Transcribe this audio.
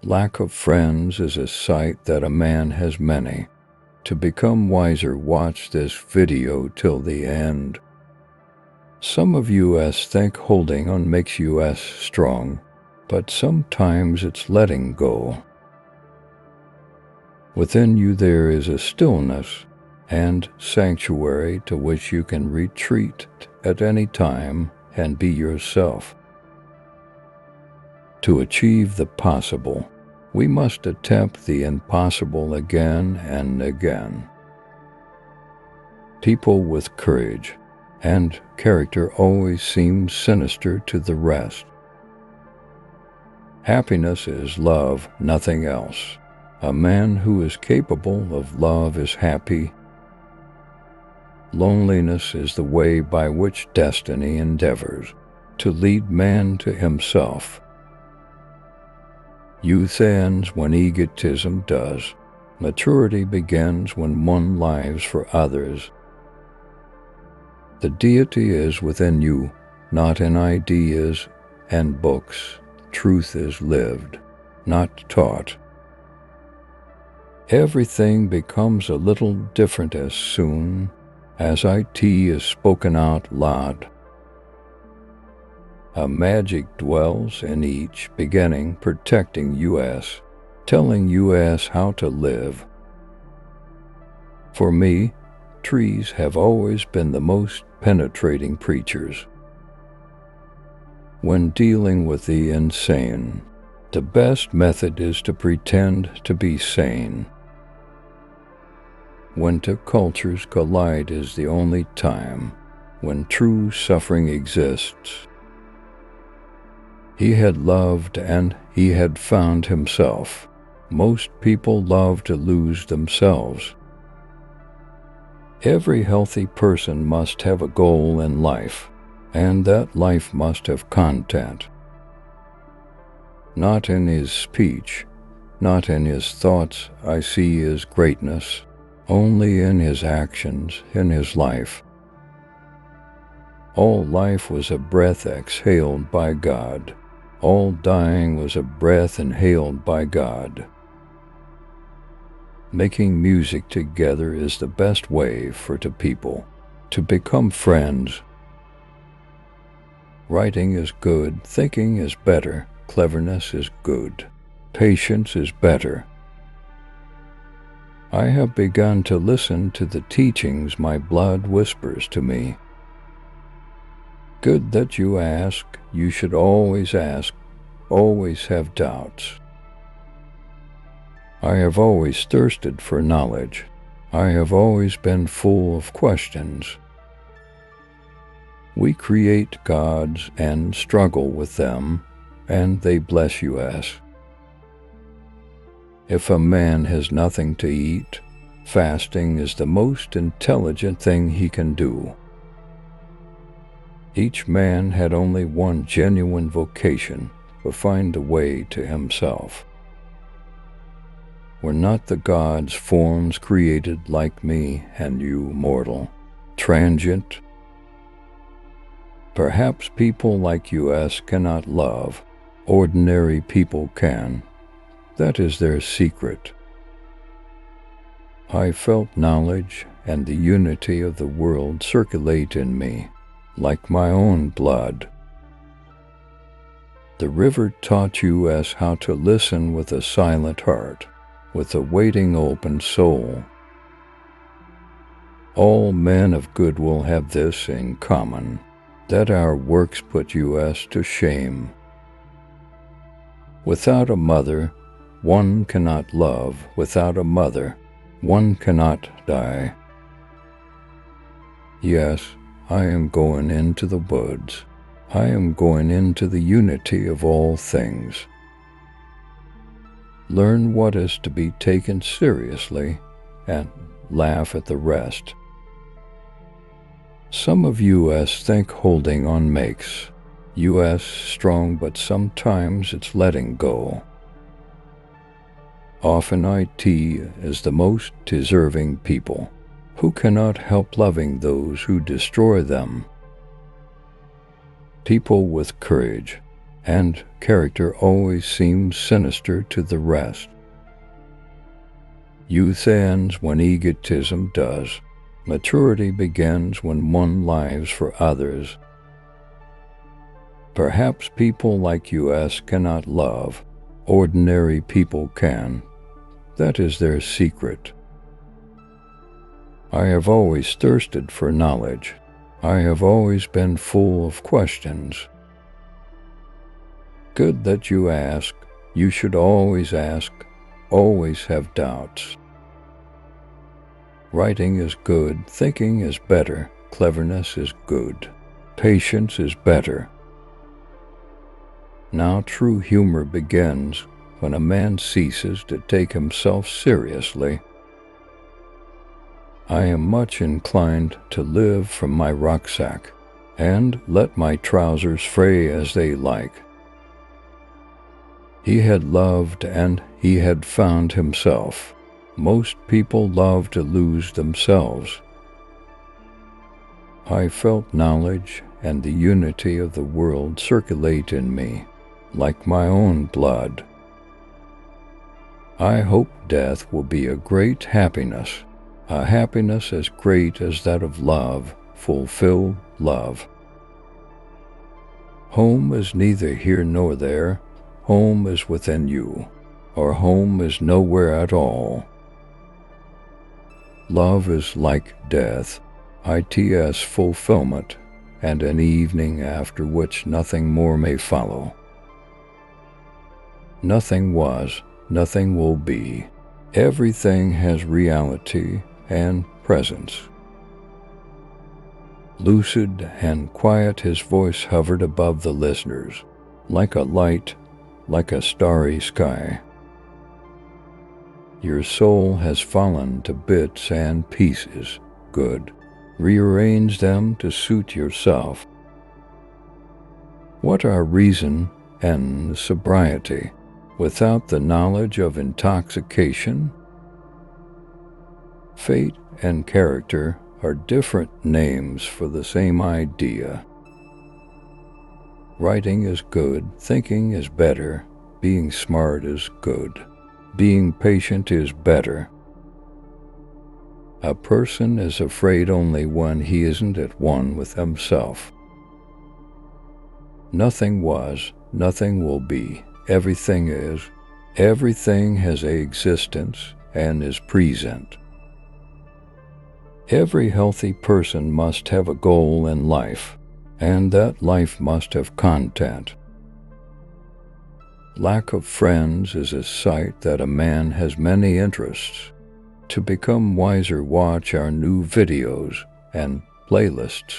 Lack of friends is a sight that a man has many. To become wiser, watch this video till the end. Some of us think holding on makes us strong, but sometimes it's letting go. Within you there is a stillness and sanctuary to which you can retreat at any time and be yourself. To achieve the possible, we must attempt the impossible again and again. People with courage and character always seem sinister to the rest. Happiness is love, nothing else. A man who is capable of love is happy. Loneliness is the way by which destiny endeavors to lead man to himself. Youth ends when egotism does. Maturity begins when one lives for others. The deity is within you, not in ideas and books. Truth is lived, not taught. Everything becomes a little different as soon as it is spoken out loud. A magic dwells in each beginning, protecting us, telling us how to live. For me, trees have always been the most penetrating preachers. When dealing with the insane, the best method is to pretend to be sane. When two cultures collide is the only time when true suffering exists. He had loved and he had found himself. Most people love to lose themselves. Every healthy person must have a goal in life, and that life must have content. Not in his speech, not in his thoughts I see his greatness, only in his actions, in his life. All life was a breath exhaled by God. All dying was a breath inhaled by God. Making music together is the best way for two people to become friends. Writing is good, thinking is better, cleverness is good, patience is better. I have begun to listen to the teachings my blood whispers to me. Good that you ask, you should always ask, always have doubts. I have always thirsted for knowledge. I have always been full of questions. We create gods and struggle with them, and they bless us. If a man has nothing to eat, fasting is the most intelligent thing he can do. Each man had only one genuine vocation, to find the way to himself. Were not the gods forms created like me and you, mortal, transient? Perhaps people like us cannot love. Ordinary people can. That is their secret. I felt knowledge and the unity of the world circulate in me, like my own blood. The river taught us how to listen with a silent heart, with a waiting open soul. All men of good will have this in common, that our works put us to shame. Without a mother, one cannot love. Without a mother, one cannot die. Yes, I am going into the woods. I am going into the unity of all things. Learn what is to be taken seriously and laugh at the rest. Some of us think holding on makes us strong, but sometimes it's letting go. Often it is the most deserving people who cannot help loving those who destroy them. People with courage and character always seems sinister to the rest. Youth ends when egotism does. Maturity begins when one lives for others. Perhaps people like us cannot love. Ordinary people can. That is their secret. I have always thirsted for knowledge. I have always been full of questions. Good that you ask. You should always ask, always have doubts. Writing is good, thinking is better, cleverness is good, patience is better. Now true humor begins when a man ceases to take himself seriously. I am much inclined to live from my rucksack and let my trousers fray as they like. He had loved and he had found himself. Most people love to lose themselves. I felt knowledge and the unity of the world circulate in me, like my own blood. I hope death will be a great happiness, a happiness as great as that of love, fulfill love. Home is neither here nor there. Home is within you, or home is nowhere at all. Love is like death, its fulfillment, and an evening after which nothing more may follow. Nothing was, nothing will be. Everything has reality and presence. Lucid and quiet his voice hovered above the listeners, like a light, like a starry sky. Your soul has fallen to bits and pieces. Good. Rearrange them to suit yourself. What are reason and sobriety without the knowledge of intoxication? Fate and character are different names for the same idea. Writing is good, thinking is better, being smart is good, being patient is better. A person is afraid only when he isn't at one with himself. Nothing was, nothing will be, everything is, everything has an existence and is present. Every healthy person must have a goal in life, and that life must have content. Lack of friends is a sight that a man has many interests. To become wiser, watch our new videos and playlists.